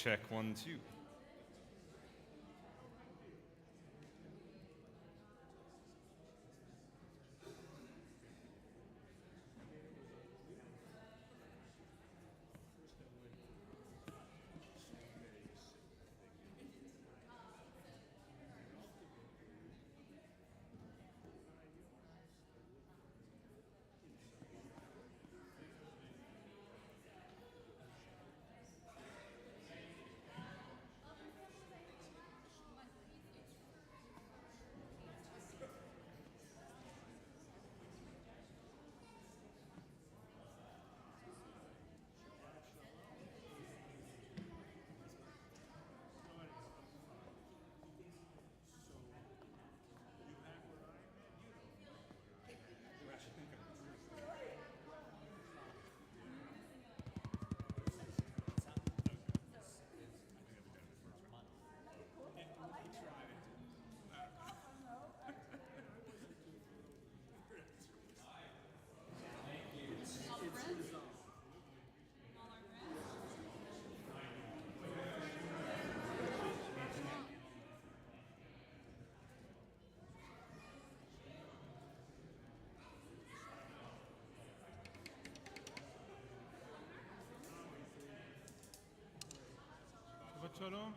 Check 1, 2. Shabbat shalom.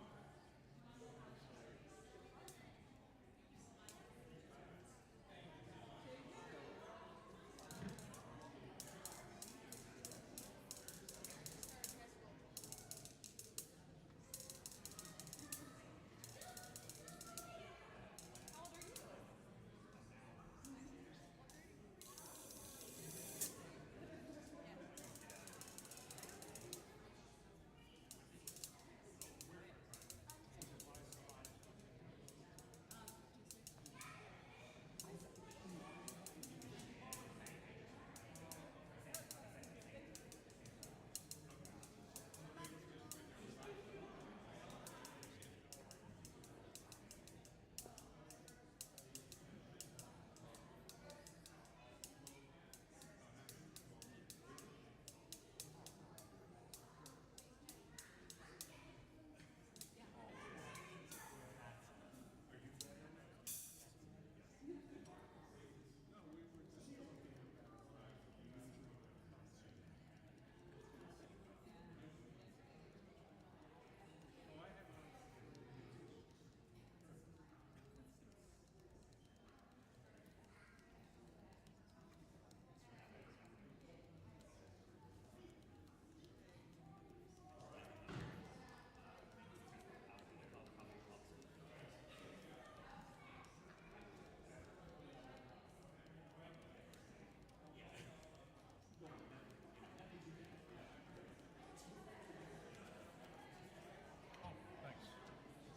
Thanks.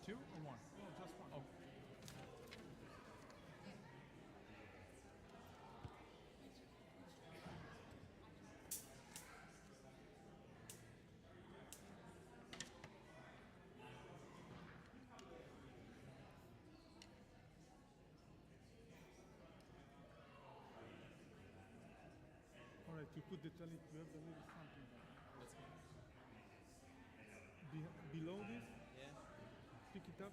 Two or one? No, just one. Oh. All right, you put the talit. You have the little something there. Below this, Yeah, pick it up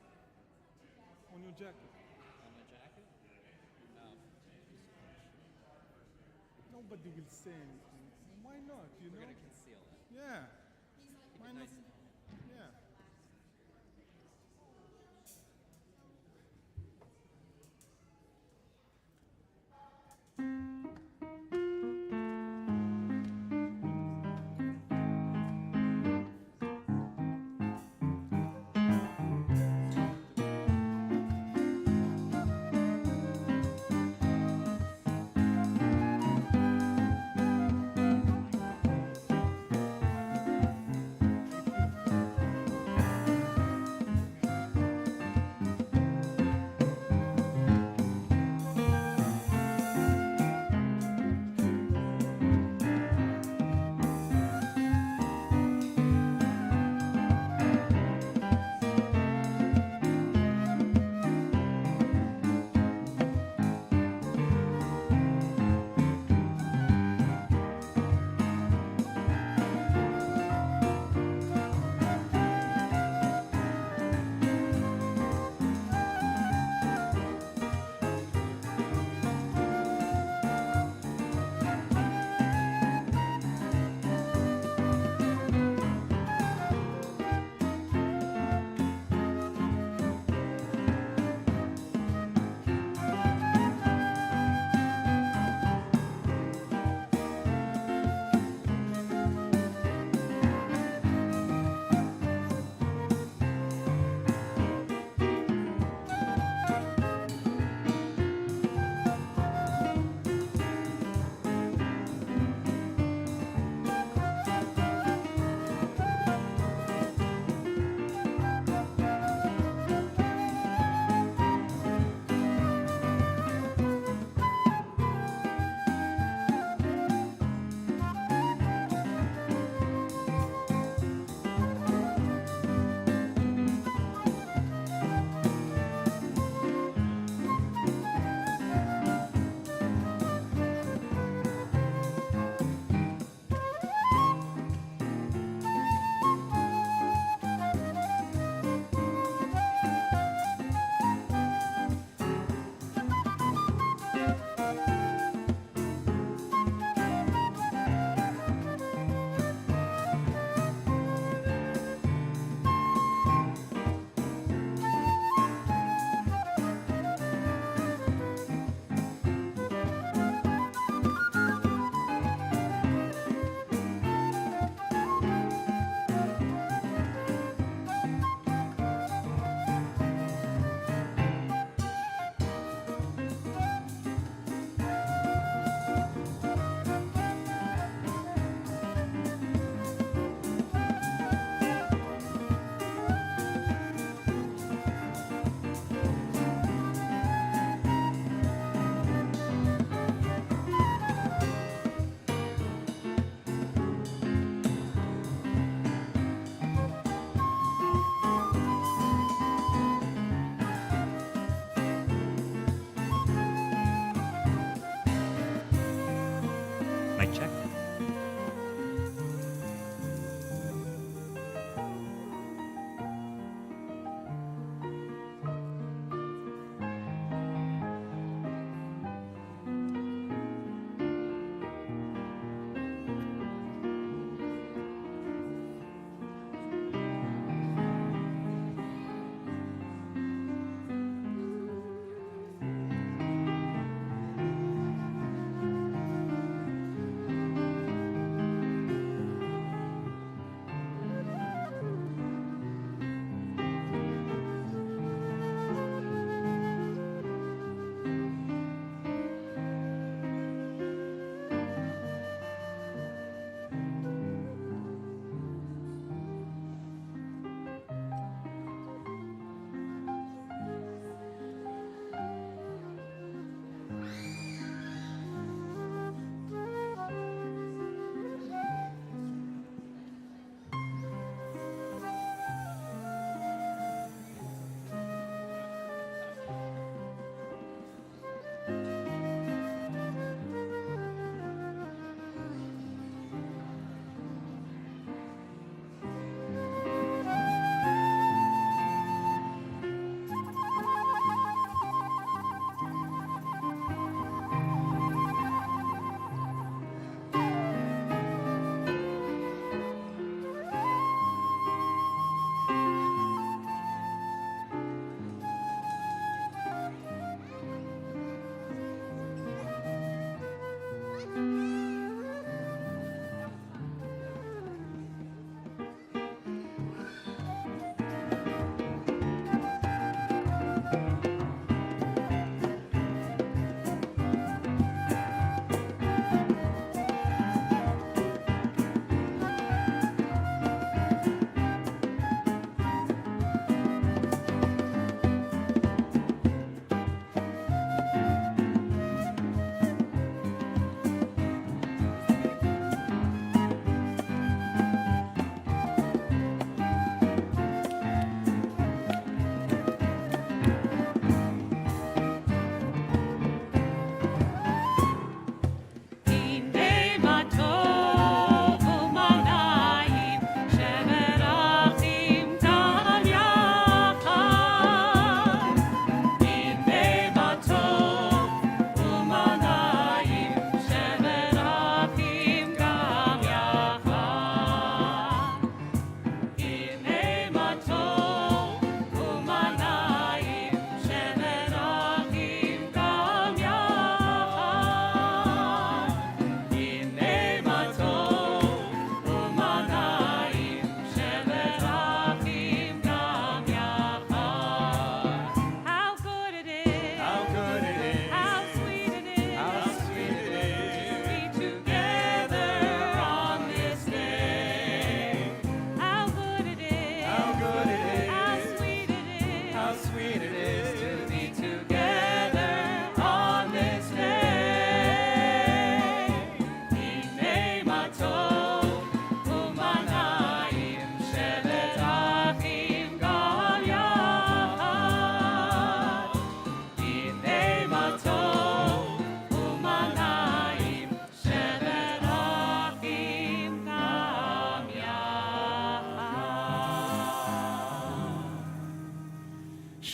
on your jacket. on my jacket? No. Nobody will say anything. Why not? You We're know? gonna conceal it. Yeah. Keep Why it not? nice and Yeah.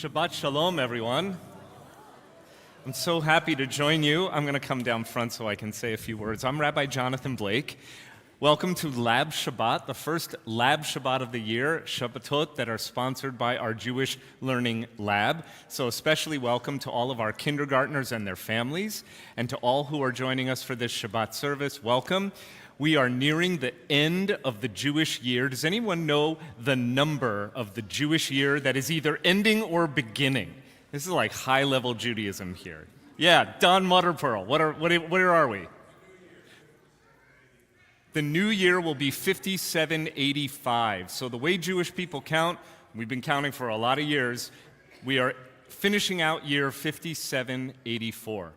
Shabbat Shalom, everyone. I'm so happy to join you. I'm going to come down front so I can say a few words. I'm Rabbi Jonathan Blake. Welcome to Lab Shabbat, the first Lab Shabbat of the year, Shabbatot that are sponsored by our Jewish Learning Lab. So especially welcome to all of our kindergartners and their families, and to all who are joining us for this Shabbat service, welcome. We are nearing the end of the Jewish year. Does anyone know the number of the Jewish year that is either ending or beginning? This is like high-level Judaism here. Yeah, Don Mutterpearl, where are we? The new year will be 5785. So the way Jewish people count, we've been counting for a lot of years, we are finishing out year 5784.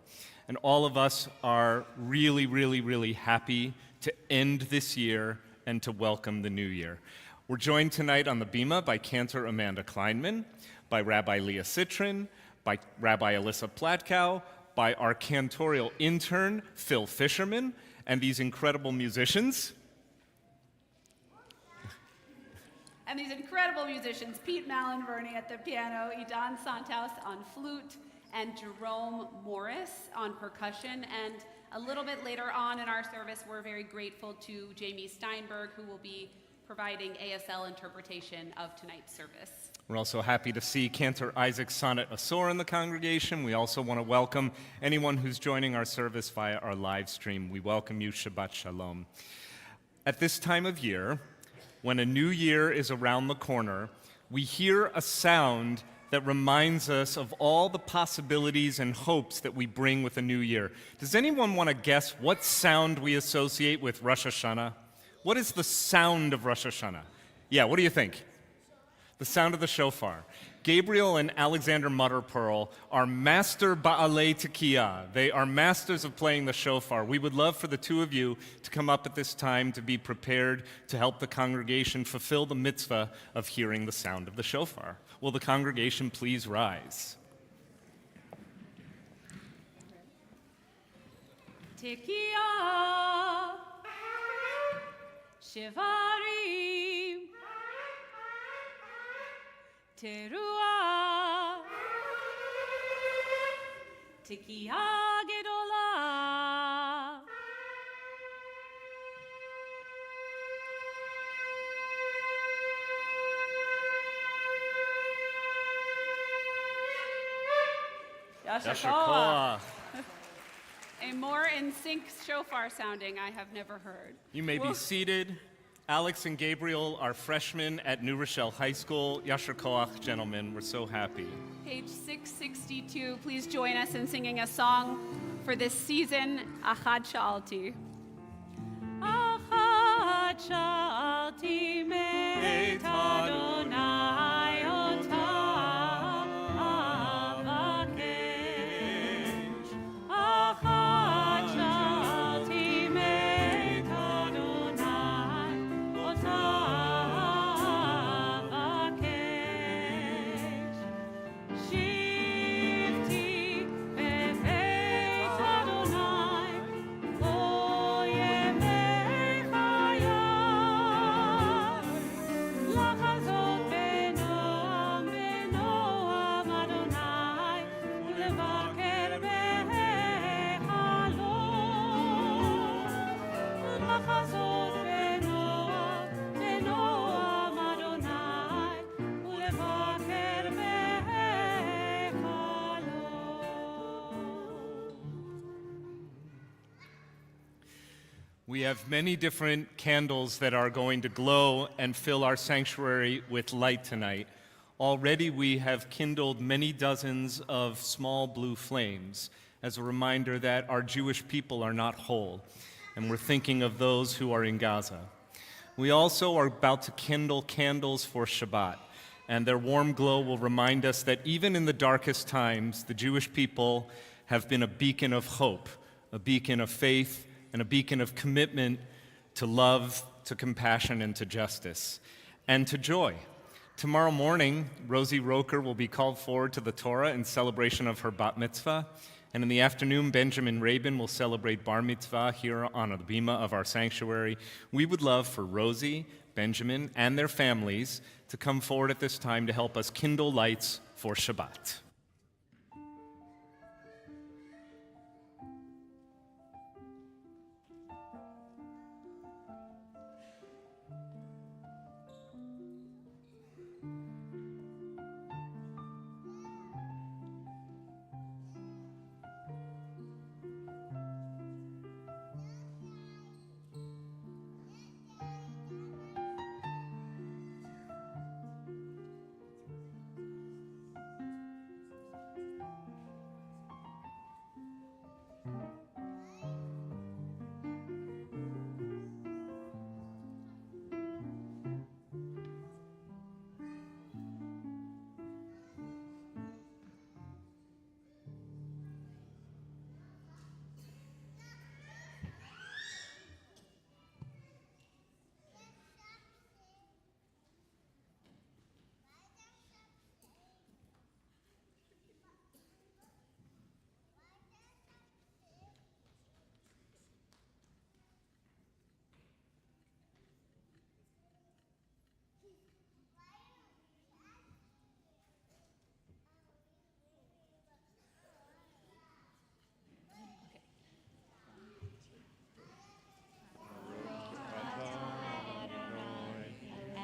And all of us are really, really, really happy to end this year and to welcome the new year. We're joined tonight on the Bima by Cantor Amanda Kleinman, by Rabbi Leah Citrin, by Rabbi Alyssa Platkow, by our cantorial intern, Phil Fisherman, and these incredible musicians. And these incredible musicians, Pete Malinverni at the piano, Idan Santos on flute, and Jerome Morris on percussion. And a little bit later on in our service, we're very grateful to Jamie Steinberg, who will be providing ASL interpretation of tonight's service. We're also happy to see Cantor Isaac Sonnet Asor in the congregation. We also want to welcome anyone who's joining our service via our live stream. We welcome you, Shabbat Shalom. At this time of year, when a new year is around the corner, we hear a sound that reminds us of all the possibilities and hopes that we bring with a new year. Does anyone want to guess what sound we associate with Rosh Hashanah? What is the sound of Rosh Hashanah? Yeah, what do you think? The sound of the shofar. Gabriel and Alexander Mutterpearl are master ba'alei tekiah. They are masters of playing the shofar. We would love for the two of you to come up at this time to be prepared to help the congregation fulfill the mitzvah of hearing the sound of the shofar. Will the congregation please rise? Tekiah, Shivarim, Teruah, Tekiah Gedolah. Yasher Koach. A more in sync shofar sounding I have never heard. You may be seated. Alex and Gabriel are freshmen at New Rochelle High School. Yasher Koach, gentlemen, we're so happy. Page 662, please join us in singing a song for this season, Achad Sha'alti. Achad Sha'alti Meit Adonai Otah Avakesh. Achad Sha'alti Meit Adonai Otah Avakesh. Shivti bebeit Adonai lo yemei chayai. Lachazot benoam benoam Adonai ulevaker behechalot. Lachazot benoam benoam Adonai ulevaker behechalot. We have many different candles that are going to glow and fill our sanctuary with light tonight. Already we have kindled many dozens of small blue flames as a reminder that our Jewish people are not whole, and we're thinking of those who are in Gaza. We also are about to kindle candles for Shabbat, and their warm glow will remind us that even in the darkest times, the Jewish people have been a beacon of hope, a beacon of faith, and a beacon of commitment to love, to compassion, and to justice, and to joy. Tomorrow morning, Rosie Roker will be called forward to the Torah in celebration of her bat mitzvah, and in the afternoon, Benjamin Rabin will celebrate bar mitzvah here on the bima of our sanctuary. We would love for Rosie, Benjamin, and their families to come forward at this time to help us kindle lights for Shabbat.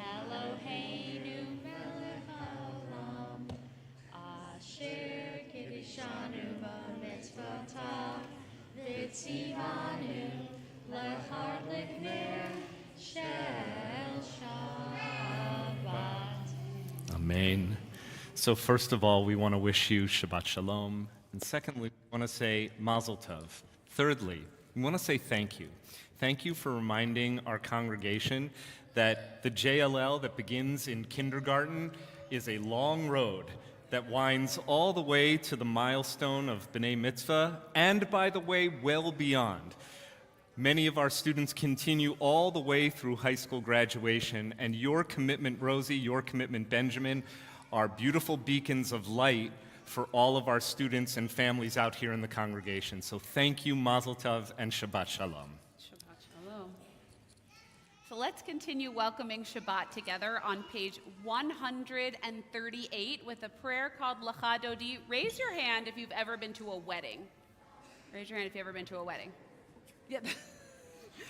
Eloheinu melech haolam, asher kiddushanu b'mitzvotav, v'tzivanu leharlik ner shel Shabbat. Amen. So first of all, we want to wish you Shabbat Shalom. And secondly, we want to say Mazel Tov. Thirdly, we want to say thank you. Thank you for reminding our congregation that the JLL that begins in kindergarten is a long road that winds all the way to the milestone of B'nai Mitzvah, and by the way, well beyond. Many of our students continue all the way through high school graduation, and your commitment, Rosie, your commitment, Benjamin, are beautiful beacons of light for all of our students and families out here in the congregation. So thank you, Mazel Tov, and Shabbat Shalom. Shabbat Shalom. So let's continue welcoming Shabbat together on page 138 with a prayer called Lecha Dodi. Raise your hand if you've ever been to a wedding. Raise your hand if you've ever been to a wedding. Yep.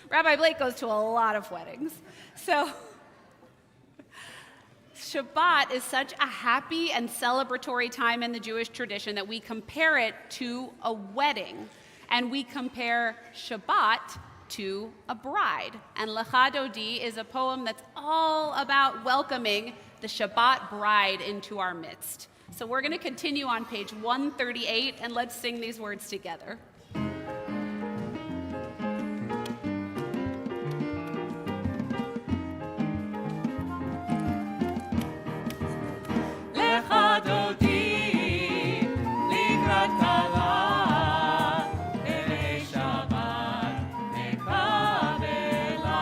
Rabbi Blake goes to a lot of weddings. So Shabbat is such a happy and celebratory time in the Jewish tradition that we compare it to a wedding. And we compare Shabbat to a bride. And Lecha Dodi is a poem that's all about welcoming the Shabbat bride into our midst. So we're going to continue on page 138, and let's sing these words together. Lecha Dodi, likrat kala, b'nei Shabbat nekavela.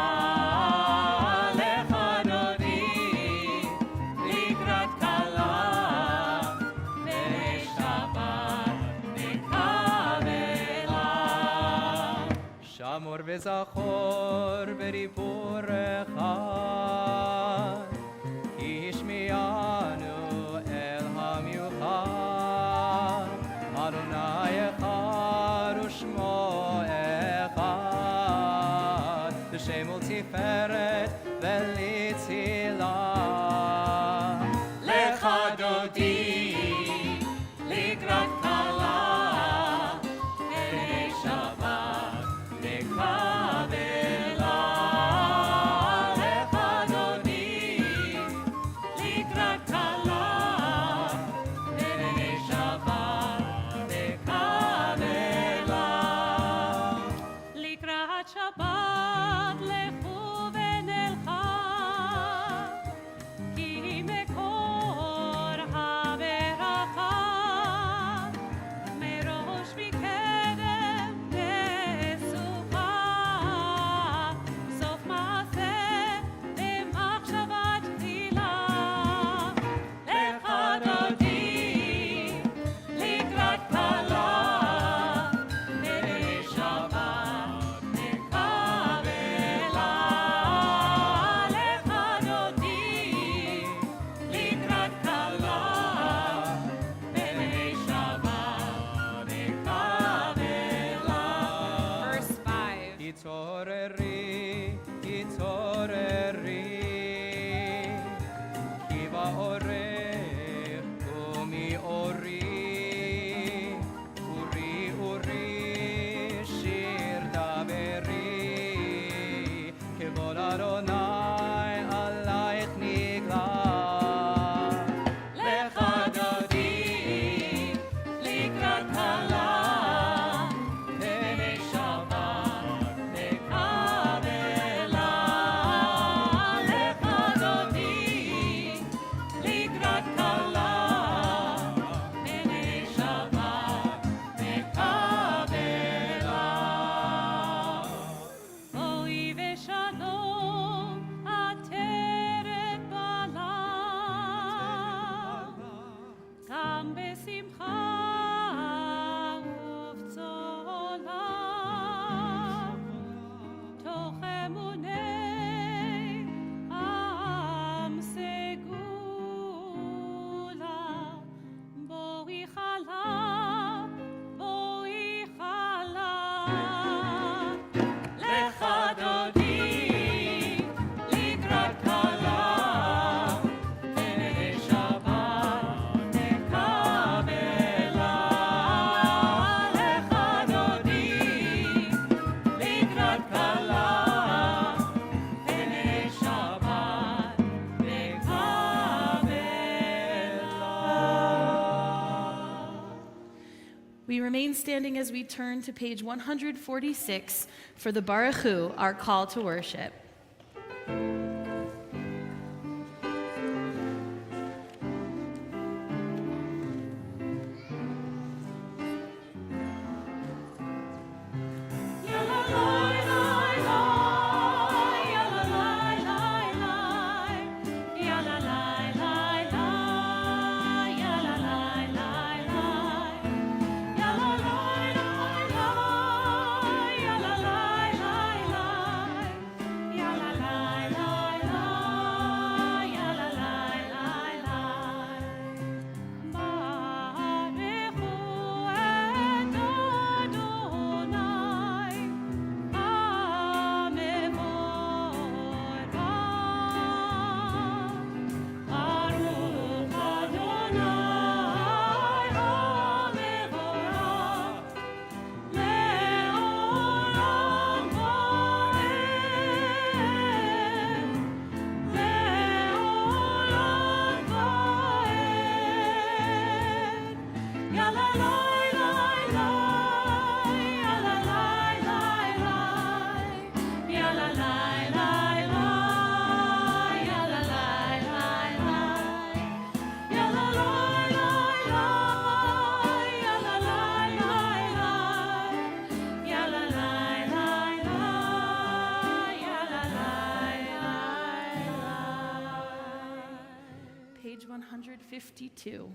Lecha Dodi, likrat kala, b'nei Shabbat nekavela. Shamor v'zachor v'ripur echad, Ishmianu el hamiuchad, Adonai echad u'shmo echad, B'shem u'tiferet v'litzila. Lecha Dodi, likrat kala, b'nei Shabbat nekavela. Lecha Dodi, likrat kala, b'nei Shabbat nekavela. Likrat Shabbat lechu v'nelcha, ki mekor haberacha, merosh mikedem mesucha, sof maaseh b'machshavat tchila. Lecha Dodi, likrat kala, b'nei Shabbat nekavela. התעוררי, התעוררי, כי בעורר ומאורי, אורי אורי שיר דברי, כבוד אדוני עלייך נגלה. לך דודי לקראת כלה, פני שבת נקבלה. לך דודי לקראת כלה, פני שבת נקבלה. בואי ושלום עטרת בעלה, גם בשמחה ובצולה, תוך אמוני עם סגולה. בואי חלה, בואי חלה. לך דודי לקראת כלה, פני שבת נקבלה. לך דודי לקראת כלה, פני שבת נקבלה. We remain standing as we turn to page 146 for the Baruch Hu, our call to worship. Page 152.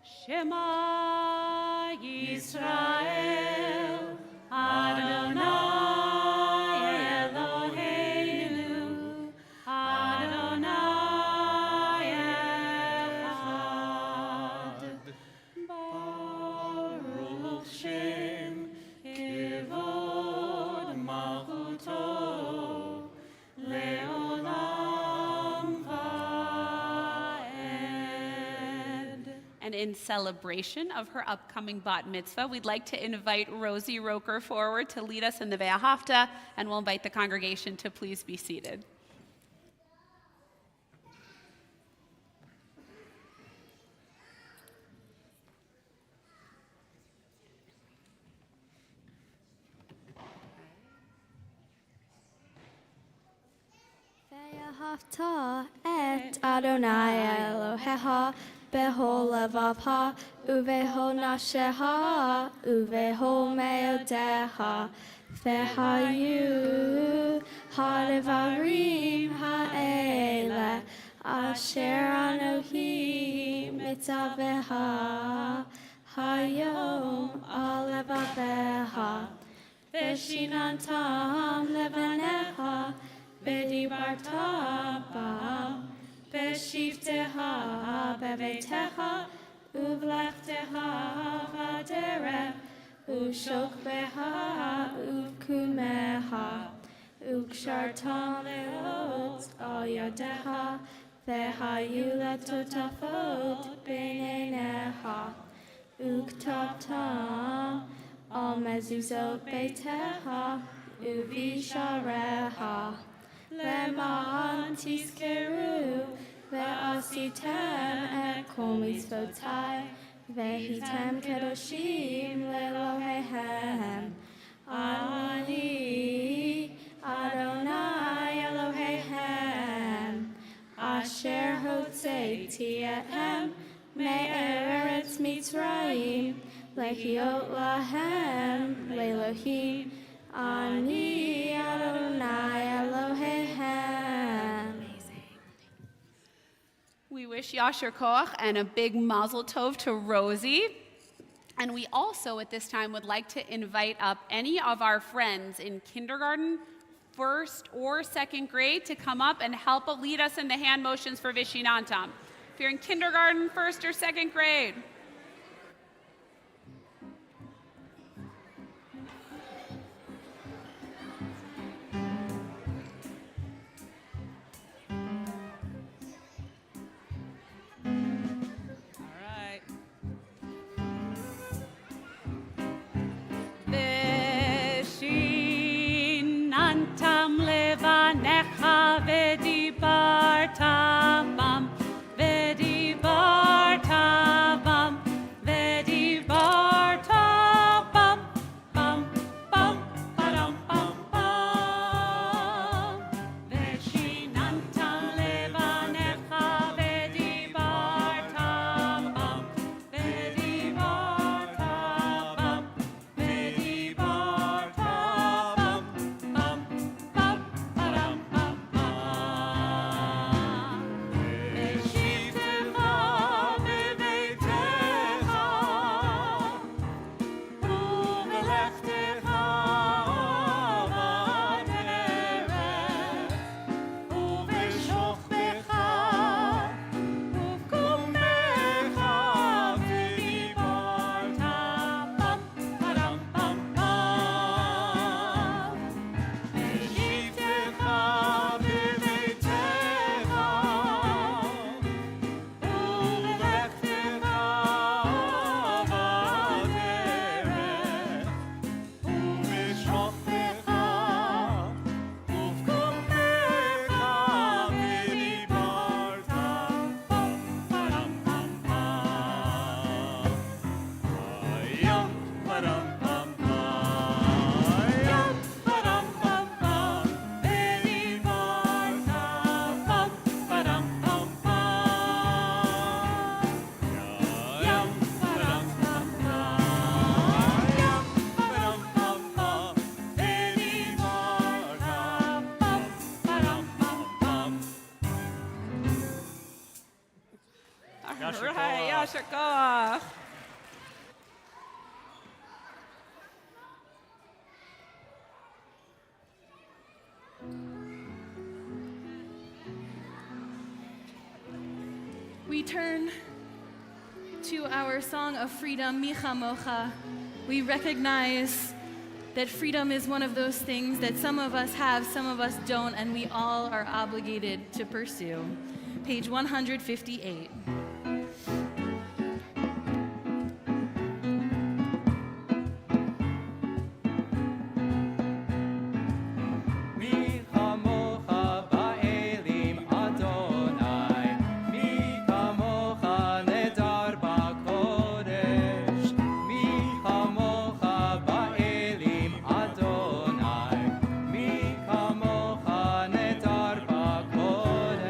Shema Yisrael, Adonai Eloheinu, Adonai Echad. Baruch Shem Kivod Malchuto Leolam Vaed. And in celebration of her upcoming bat mitzvah, we'd like to invite Rosie Roker forward to lead us in the Ve'ahavta, and we'll invite the congregation to please be seated. ואהבת את אדוני אלוהיך בכל לבבך ובכל נפשך ובכל מאודיך. והיו הדברים האלה אשר אנוכי מצווך היום על לבביך, ושיננתם לבניך ודיברת בם בשבתך בביתך ובלכתך בדרך ושוכבך ובקומך וקשרתם לאות על ידיך, והיו לטוטפות בין עיניך, וכתבתם על מזוזות ביתך ובשעריך, למען תזכרו ועשיתם את כל מצוותי, והייתם קדושים לאלוהיהם. אני אדוני אלוהיהם, אשר הוצאתי אתכם מארץ מצרים, להיות להם לאלוהים. אני אדוני אלוהיהם. We wish Yasher Koach and a big mazel tov to Rosie. And we also, at this time, would like to invite up any of our friends in kindergarten, first or second grade to come up and help lead us in the hand motions for Vishinantam. If you're in kindergarten, first or second grade. Vishinantam levanecha vedibarta bam, vedibarta bam, vedibarta bam, bam, bam, badam, bam, bam. Vishinantam levanecha vedibarta bam, vedibarta bam, vedibarta bam, bam, bam, badam, bam, bam. Yasher Right, Koach. Yasher Koach. We turn to our song of freedom, Micha Mocha. We recognize that freedom is one of those things that some of us have, some of us don't, and we all are obligated to pursue. Page 158. מי כמוך באלים אדוני, מי כמוך נדר בקודש, מי כמוך באלים אדוני, מי כמוך נדר בקודש.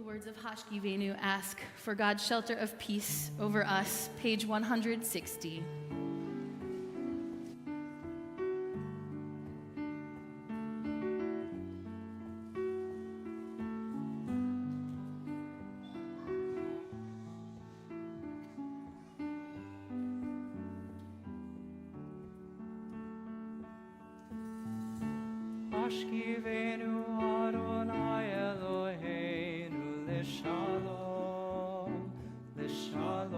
words of Hashkivenu ask for God's shelter of peace over us, page 160. Ashkivenu Adonai Eloheinu L'shalom, L'shalom.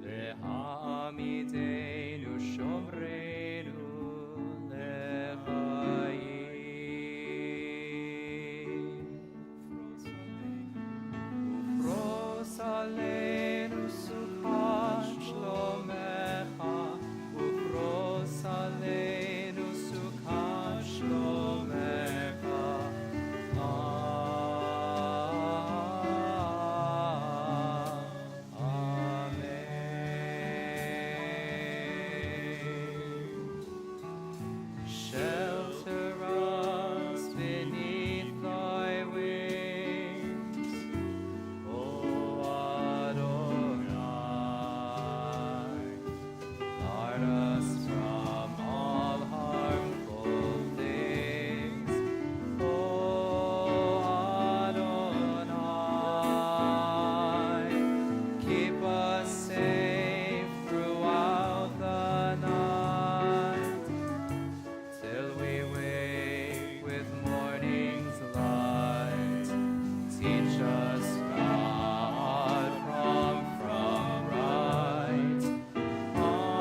Ve'hamidenu Shomrenu L'chaim. Ufros aleinu sukkah shlomecha, ufros aleinu sukkah shlomecha. Amen. Shelter us beneath thy wings, O Adonai. Guard us from all harmful things, O Adonai. Keep us safe throughout the night, till we wake with morning's light. Teach us, God, from right. Amen.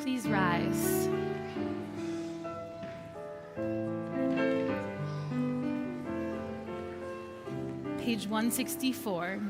Please rise. Page 164.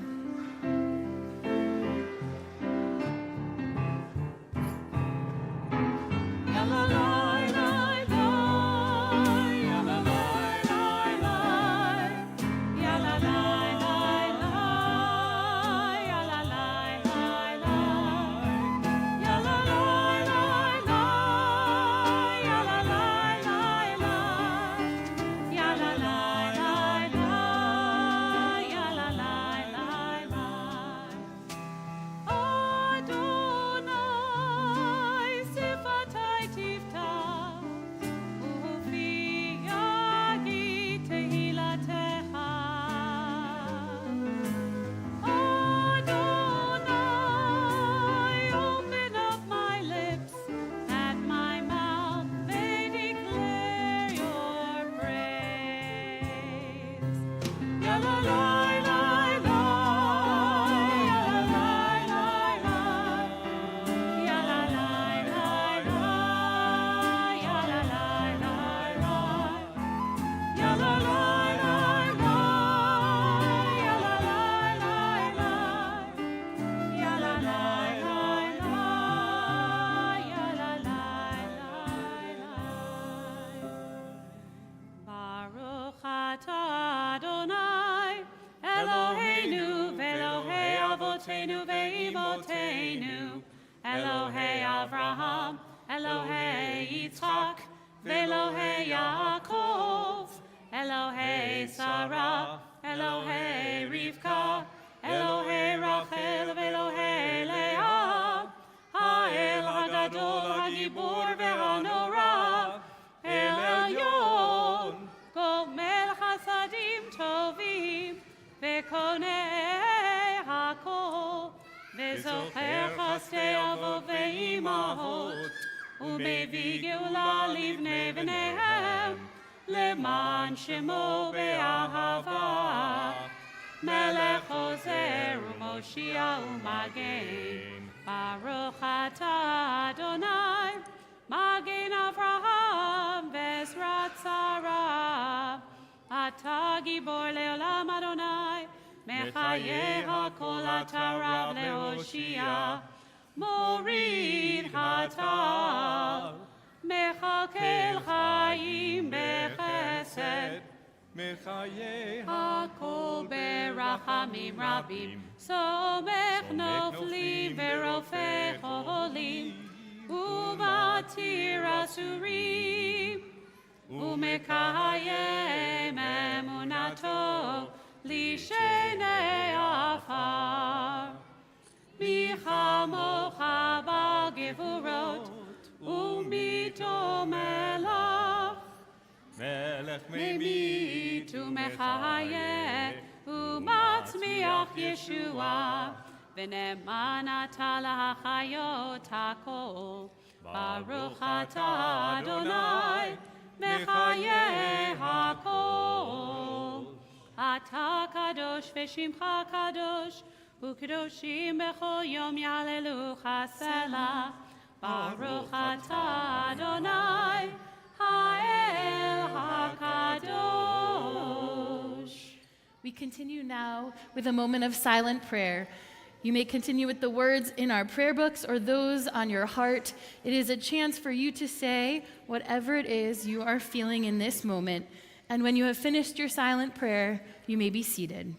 Avotenu ve'imotenu, Elohei Avraham, Elohei Yitzchak, ve'Elohei Yaakov, Elohei Sarah, Elohei Rivka, Elohei Rachel, ve'Elohei Leah, Ha'el Hagadol, Hagibur ve'Hanora, וקונה הכל, וזוכר חסדי אבות ואימהות, ומביא גאולה לבני בניהם, למען שמו באהבה. מלך עוזר ומושיע ומגן, ברוך אתה אדוני, מגן אברהם ועזרת שרה. אתה גיבור לעולם אדוני, מחיי הכל אתה רב להושיע, מוריד הטל, מכלכל חיים בחסד, מחיי הכל ברחמים רבים, סומך נופלים ורופא חולים, ומתיר אסורים, ומקיים אמונתו לשני עפר. מי כמוך בגבורות, ומי דומה לך? מלך ממית ומחיה, ומצמיח ישועה, ונאמן אתה להחיות הכל. ברוך אתה אדוני, מחיה הכל. אתה קדוש ושמך קדוש, וקדושים בכל יום יהללוך סלה. ברוך אתה אדוני, האל הקדוש. We continue now with a moment of silent prayer. You may continue with the words in our prayer books or those on your heart. It is a chance for you to say whatever it is you are feeling in this moment. And when you have finished your silent prayer, you may be seated.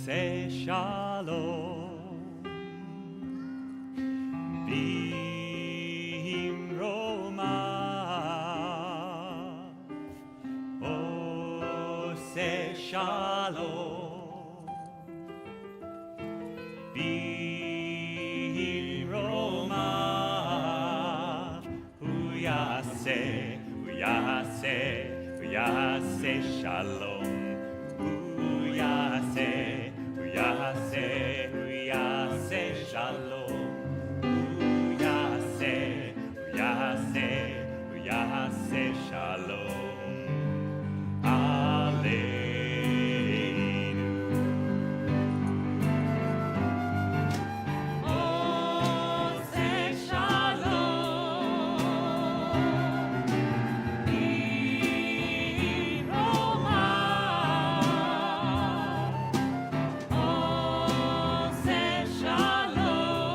Say shalom, Bim Roma. Oh, say shalom, Bim Roma. Uyase, uyase, uyase shalom. Uyase, uyase, uyase shalom. Uyase, uyase, uyase shalom. Aleinu. Oh, say shalom, Bim Roma. Oh, say shalom.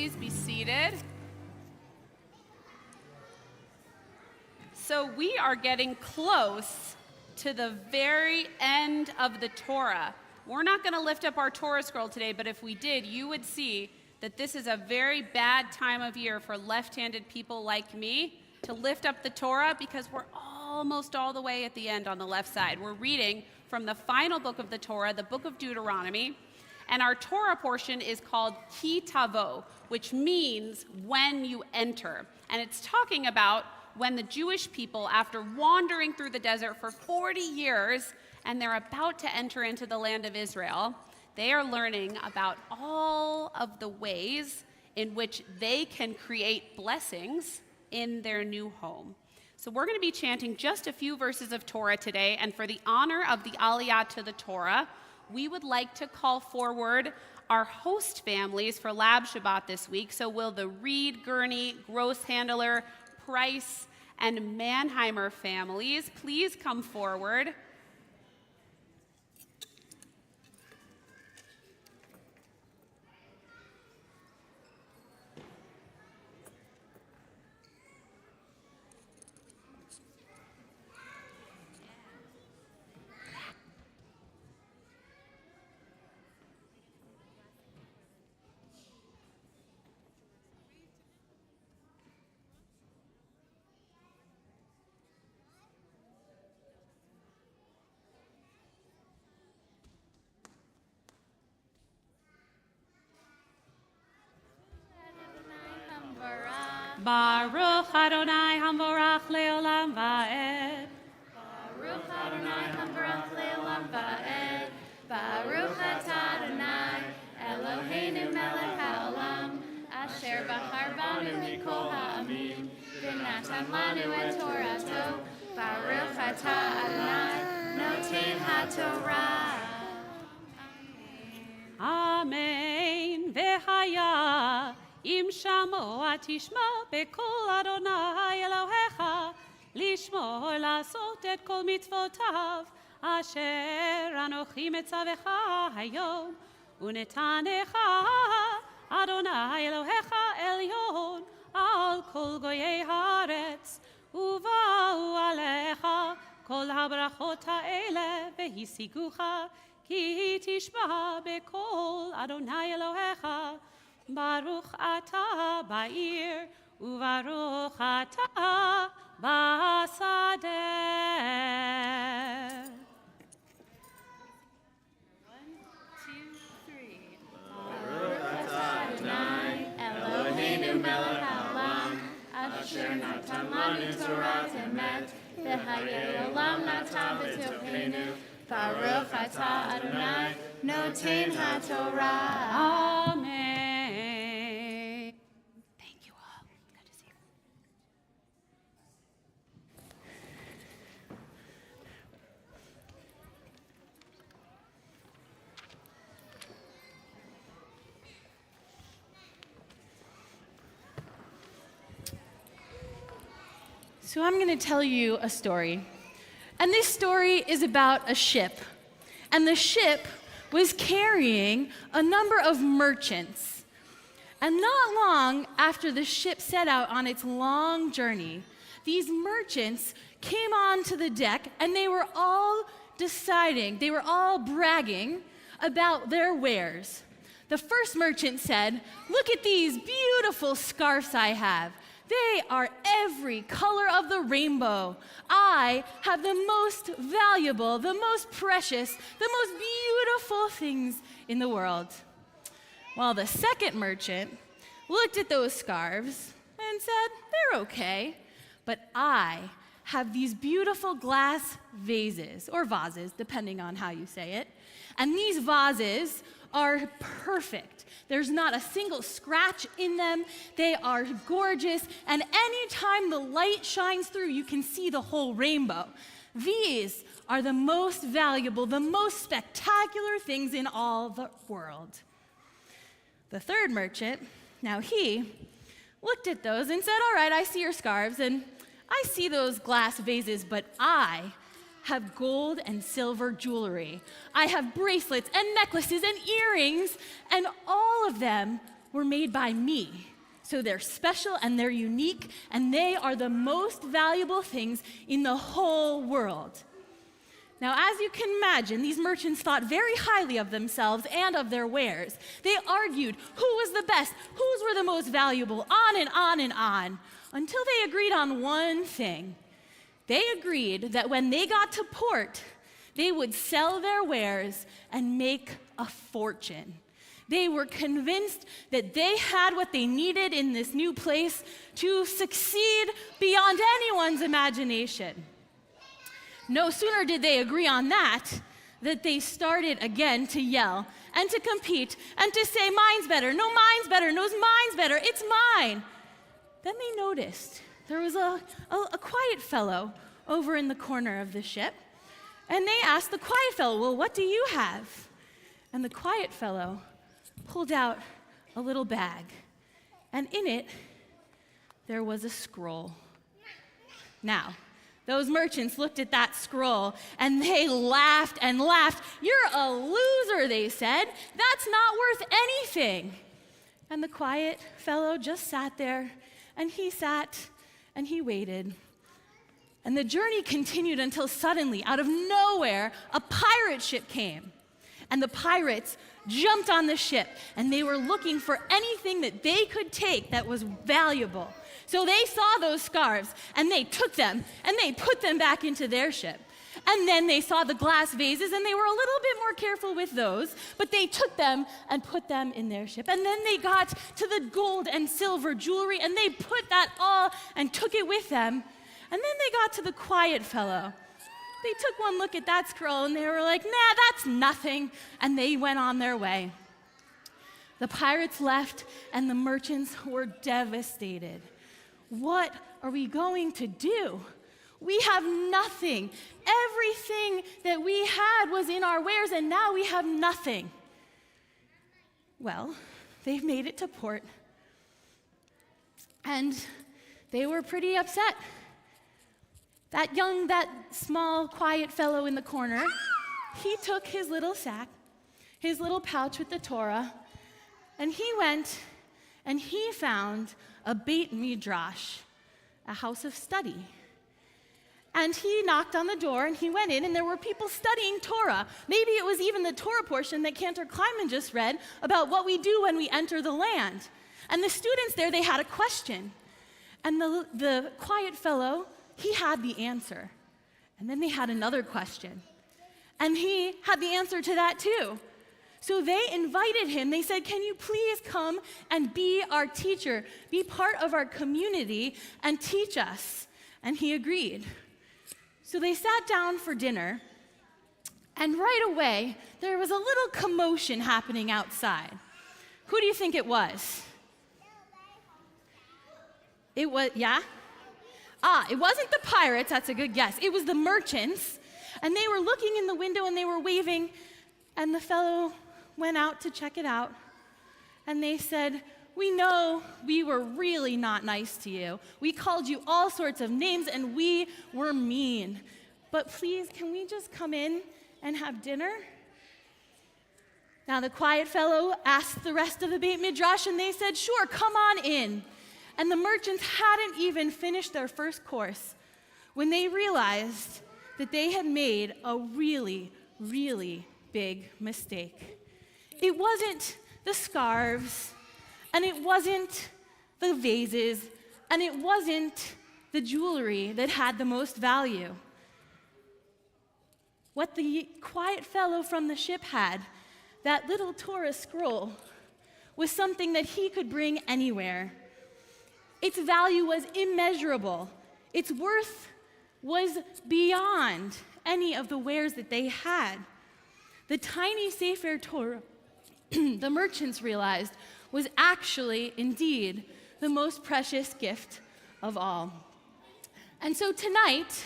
please be seated. So we are getting close to the very end of the Torah. We're not going to lift up our Torah scroll today, but if we did, you would see that this is a very bad time of year for left-handed people like me to lift up the Torah because we're almost all the way at the end on the left side. We're reading from the final book of the Torah, the book of Deuteronomy, and our Torah portion is called Ki Tavo, which means when you enter. And it's talking about when the Jewish people, after wandering through the desert for 40 years, and they're about to enter into the land of Israel, they are learning about all of the ways in which they can create blessings in their new home. So we're going to be chanting just a few verses of Torah today, and for the honor of the Aliyah to the Torah, we would like to call forward our host families for Lab Shabbat this week. So will the Reed, Gurney, Gross Handler, Price, and Mannheimer families please come forward? Baruch Adonai Hamvorach Leolam Va'ed. Baruch Adonai Hambarach Le'olam Va'ed. Baruch Atah Adonai Eloheinu melech haolam asher bachar banu mikol ha'amim v'natan lanu et Torato. Baruch Atah Adonai noten haTorah. Amen. V'haya im shamoa tishma b'kol Adonai Elohecha לשמור לעשות את כל מצוותיו אשר אנוכי מצווך היום ונתנך אדוני אלוהיך עליון על כל גויי הארץ ובאו עליך כל הברכות האלה והשיגוך כי תשמע בקול אדוני אלוהיך ברוך אתה בעיר וברוך אתה basade. 1, 2, 3. Baruch atah Adonai Eloheinu melech haolam asher natan lanu Torah emet v'hayei olam natan b'tochenu. Baruch atah Adonai noten haTorah. Amen. Thank you all. Good to see you. So I'm going to tell you a story. And this story is about a ship. And the ship was carrying a number of merchants. And not long after the ship set out on its long journey, these merchants came onto the deck and they were all bragging about their wares. The first merchant said, "Look at these beautiful scarves I have. They are every color of the rainbow. I have the most valuable, the most precious, the most beautiful things in the world." While the second merchant looked at those scarves and said, "They're okay, but I have these beautiful glass vases," or vases, depending on how you say it. And these vases are perfect. There's not a single scratch in them. They are gorgeous, and anytime the light shines through, you can see the whole rainbow. These are the most valuable, the most spectacular things in all the world. The third merchant, now he looked at those and said, "All right, I see your scarves, and I see those glass vases, but I have gold and silver jewelry. I have bracelets and necklaces and earrings, and all of them were made by me. So they're special and they're unique, and they are the most valuable things in the whole world. Now, as you can imagine, these merchants thought very highly of themselves and of their wares. They argued who was the best, whose were the most valuable, on and on and on, until they agreed on one thing. They agreed that when they got to port, they would sell their wares and make a fortune. They were convinced that they had what they needed in this new place to succeed beyond anyone's imagination. No sooner did they agree on that they started again to yell and to compete and to say, mine's better, no, mine's better, no, mine's better, it's mine. Then they noticed there was a quiet fellow over in the corner of the ship, and they asked the quiet fellow, well, what do you have? And the quiet fellow pulled out a little bag, and in it, there was a scroll. Now, those merchants looked at that scroll, and they laughed and laughed. You're a loser, they said. That's not worth anything. And the quiet fellow just sat there, and he sat, and he waited. And the journey continued until suddenly, out of nowhere, a pirate ship came. And the pirates jumped on the ship, and they were looking for anything that they could take that was valuable. So they saw those scarves, and they took them, and they put them back into their ship. And then they saw the glass vases, and they were a little bit more careful with those, but they took them and put them in their ship. And then they got to the gold and silver jewelry, and they put that all and took it with them. And then they got to the quiet fellow. They took one look at that scroll, and they were like, nah, that's nothing, and they went on their way. The pirates left, and the merchants were devastated. What are we going to do? We have nothing. Everything that we had was in our wares, and now we have nothing. Well, they've made it to port, and they were pretty upset. That small, quiet fellow in the corner, he took his little sack, his little pouch with the Torah, and he went and he found a Beit Midrash, a house of study. And he knocked on the door, and he went in, and there were people studying Torah. Maybe it was even the Torah portion that Cantor Kleiman just read about what we do when we enter the land. And the students there, they had a question. And the quiet fellow, he had the answer. And then they had another question. And he had the answer to that too. So they invited him. They said, can you please come and be our teacher, be part of our community, and teach us? And he agreed. So they sat down for dinner, and right away, there was a little commotion happening outside. Who do you think it was? It was, yeah? It wasn't the pirates, that's a good guess. It was the merchants, and they were looking in the window and they were waving, and the fellow went out to check it out, and they said, we know we were really not nice to you. We called you all sorts of names, and we were mean. But please, can we just come in and have dinner? Now the quiet fellow asked the rest of the Beit Midrash, and they said, sure, come on in. And the merchants hadn't even finished their first course when they realized that they had made a really, really big mistake. It wasn't the scarves, and it wasn't the vases, and it wasn't the jewelry that had the most value. What the quiet fellow from the ship had, that little Torah scroll, was something that he could bring anywhere. Its value was immeasurable. Its worth was beyond any of the wares that they had. The tiny Sefer Torah, the merchants realized, was actually, indeed, the most precious gift of all. And so tonight,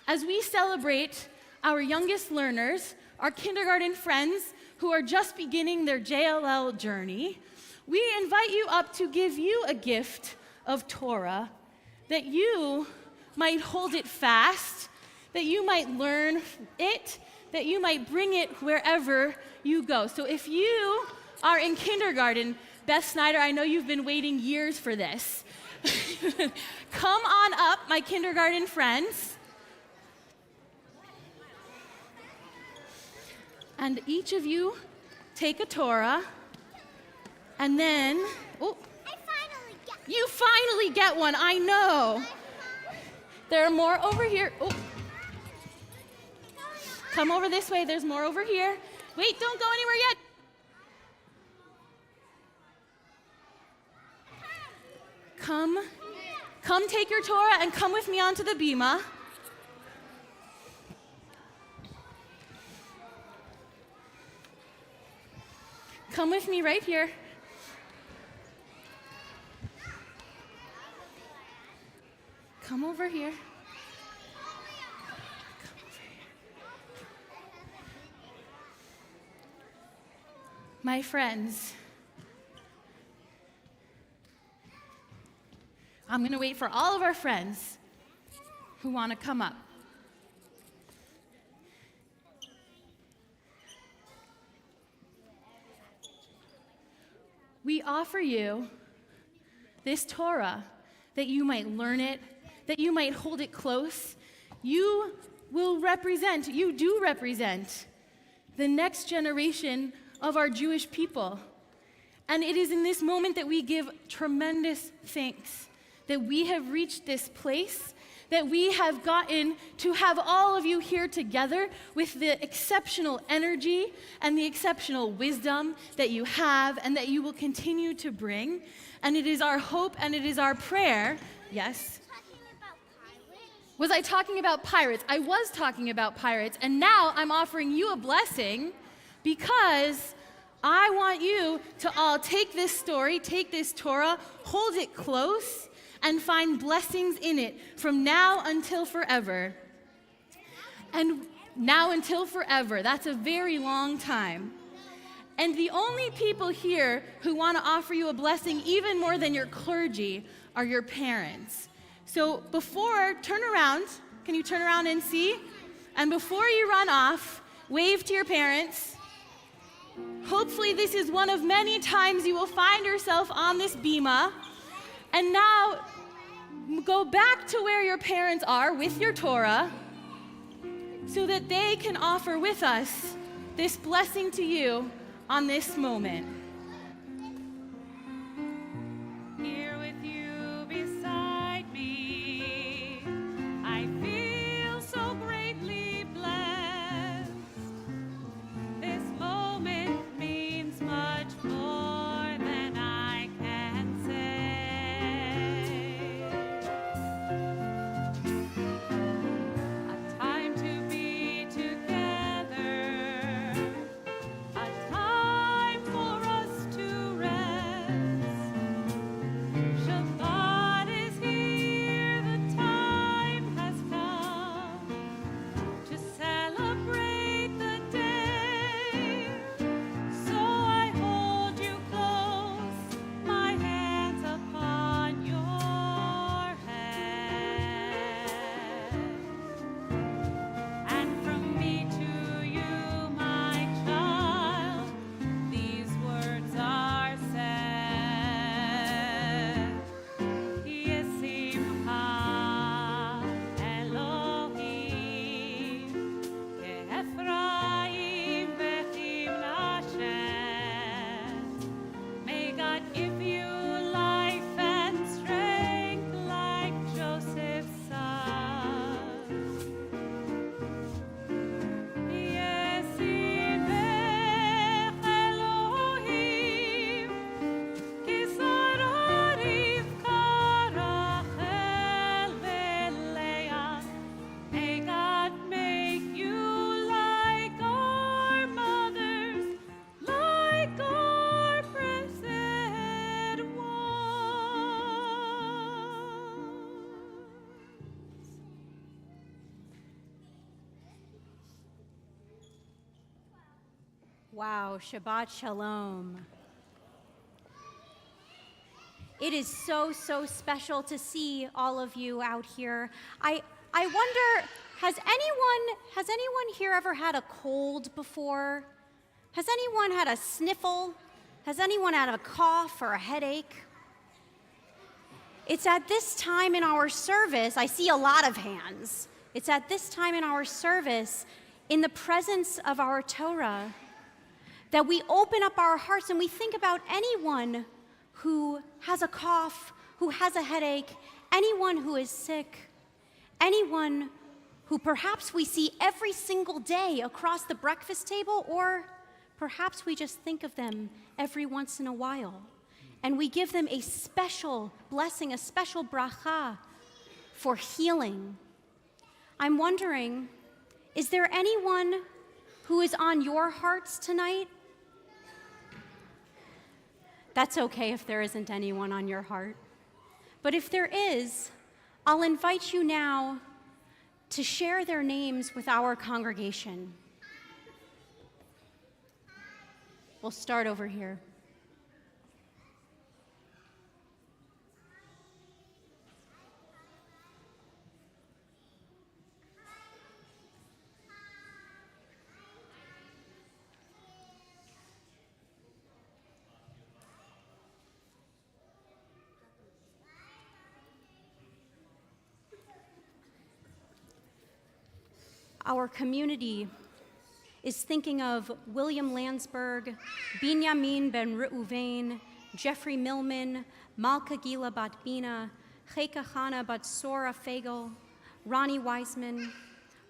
as we celebrate our youngest learners, our kindergarten friends who are just beginning their JLL journey, we invite you up to give you a gift of Torah, that you might hold it fast, that you might learn it, that you might bring it wherever you go. So if you are in kindergarten, Beth Snyder, I know you've been waiting years for this. Come on up, my kindergarten friends. And each of you take a Torah, and then, oh, you finally get one, I know. There are more over here. Oh. Come over this way, there's more over here. Wait, don't go anywhere yet. Come take your Torah and come with me onto the bima. Come with me right here. Come over here. My friends, I'm going to wait for all of our friends who want to come up. We offer you this Torah that you might learn it, that you might hold it close. You do represent the next generation of our Jewish people. And it is in this moment that we give tremendous thanks that we have reached this place, that we have gotten to have all of you here together with the exceptional energy and the exceptional wisdom that you have and that you will continue to bring. And it is our hope and it is our prayer. Yes? Was I talking about pirates? I was talking about pirates, and now I'm offering you a blessing because I want you to all take this story, take this Torah, hold it close, and find blessings in it from now until forever. And now until forever, that's a very long time. And the only people here who want to offer you a blessing even more than your clergy are your parents. So turn around. Can you turn around and see? And before you run off, wave to your parents. Hopefully this is one of many times you will find yourself on this bima. And now go back to where your parents are with your Torah so that they can offer with us this blessing to you on this moment. Here with you beside me, I feel so greatly blessed. This moment means much more than I can say. A time to be together, a time for us to rest. Shabbat is here, the time has come to celebrate the day. So I hold you close, my hands upon your head. And from me to you, my child, these words are said. Yesimcha Elohim Ke'Ephraim v'Chimnashem. May God give you life and strength like Joseph's son. Yesimech Elohim Kisara Rivka Rachel veLeah. May God make you like our mothers, like our blessed ones. Wow, Shabbat Shalom. It is so, so special to see all of you out here. I wonder, has anyone here ever had a cold before? Has anyone had a sniffle? Has anyone had a cough or a headache? It's at this time in our service, I see a lot of hands. It's at this time in our service, in the presence of our Torah, that we open up our hearts and we think about anyone who has a cough, who has a headache, anyone who is sick, anyone who perhaps we see every single day across the breakfast table, or perhaps we just think of them every once in a while. And we give them a special blessing, a special bracha for healing. I'm wondering, is there anyone who is on your hearts tonight? That's okay if there isn't anyone on your heart. But if there is, I'll invite you now to share their names with our congregation. We'll start over here. Our community is thinking of William Landsberg, Binyamin ben Reuven, Jeffrey Millman, Malka Gila bat Bina, Cheka Chana bat Sora Fagel, Ronnie Wiseman,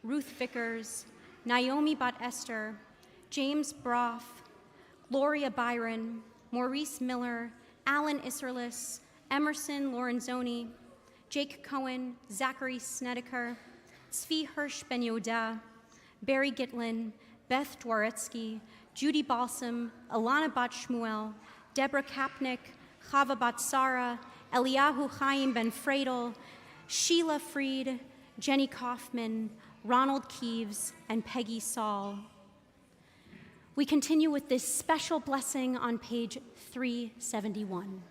Ruth Vickers, Naomi bat Esther, James Broff, Gloria Byron, Maurice Miller, Alan Isserlis, Emerson Lorenzoni, Jake Cohen, Zachary Snedeker, Tzvi Hirsch Ben Yoda, Barry Gitlin, Beth Dwaretsky, Judy Balsam, Alana Bat Shmuel, Deborah Kapnick, Chava Bat Sara, Eliyahu Chaim Ben Fradel, Sheila Freed, Jenny Kaufman, Ronald Keeves, and Peggy Saul. We continue with this special blessing on page 371.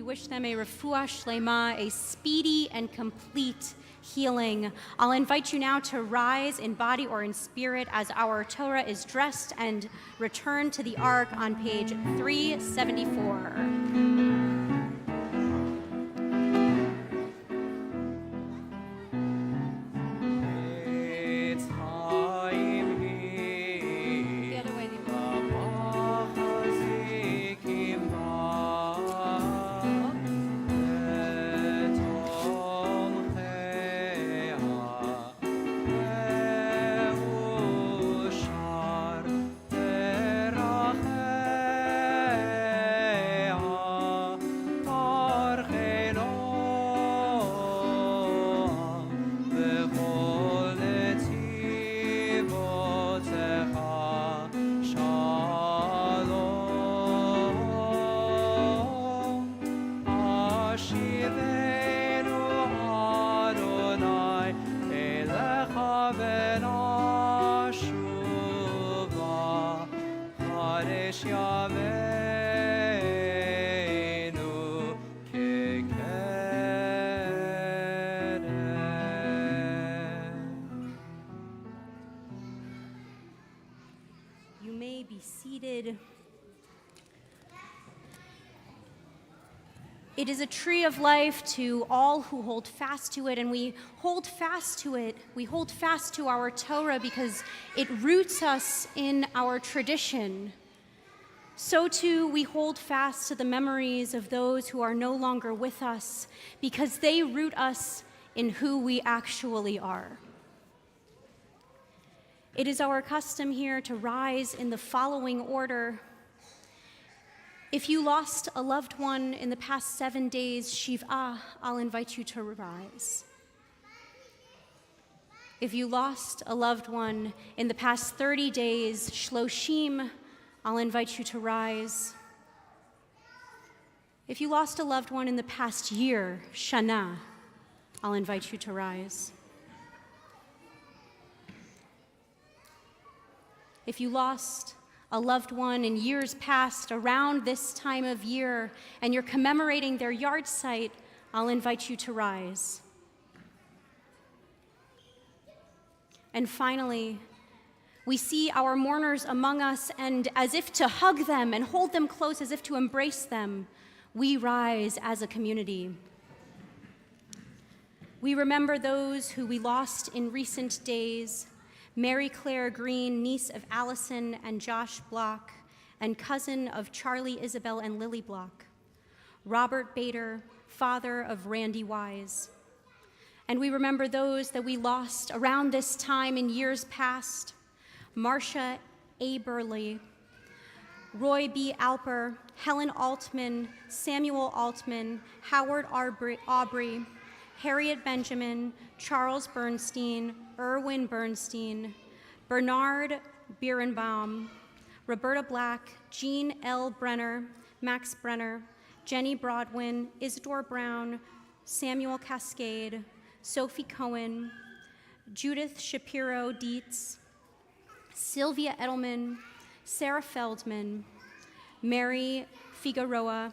Wish them a refuah shlema, a speedy and complete healing. I'll invite you now to rise in body or in spirit as our Torah is dressed and returned to the ark on page 374. It is a tree of life to all who hold fast to it, and we hold fast to it. We hold fast to our Torah because it roots us in our tradition. So too, we hold fast to the memories of those who are no longer with us because they root us in who we actually are. It is our custom here to rise in the following order. If you lost a loved one in the past 7 days, Shiv'ah, I'll invite you to rise. If you lost a loved one in the past 30 days, Shloshim, I'll invite you to rise. If you lost a loved one in the past year, Shana, I'll invite you to rise. If you lost a loved one in years past around this time of year and you're commemorating their yard site, I'll invite you to rise. And finally, we see our mourners among us, and as if to hug them and hold them close, as if to embrace them, we rise as a community. We remember those who we lost in recent days: Mary Claire Green, niece of Allison and Josh Block, and cousin of Charlie, Isabel, and Lily Block; Robert Bader, father of Randy Wise. And we remember those that we lost around this time in years past: Marcia A. Burley, Roy B. Alper, Helen Altman, Samuel Altman, Howard Aubrey, Harriet Benjamin, Charles Bernstein, Irwin Bernstein, Bernard Birnbaum, Roberta Black, Jean L. Brenner, Max Brenner, Jenny Broadwin, Isidore Brown, Samuel Cascade, Sophie Cohen, Judith Shapiro Dietz, Sylvia Edelman, Sarah Feldman, Mary Figueroa,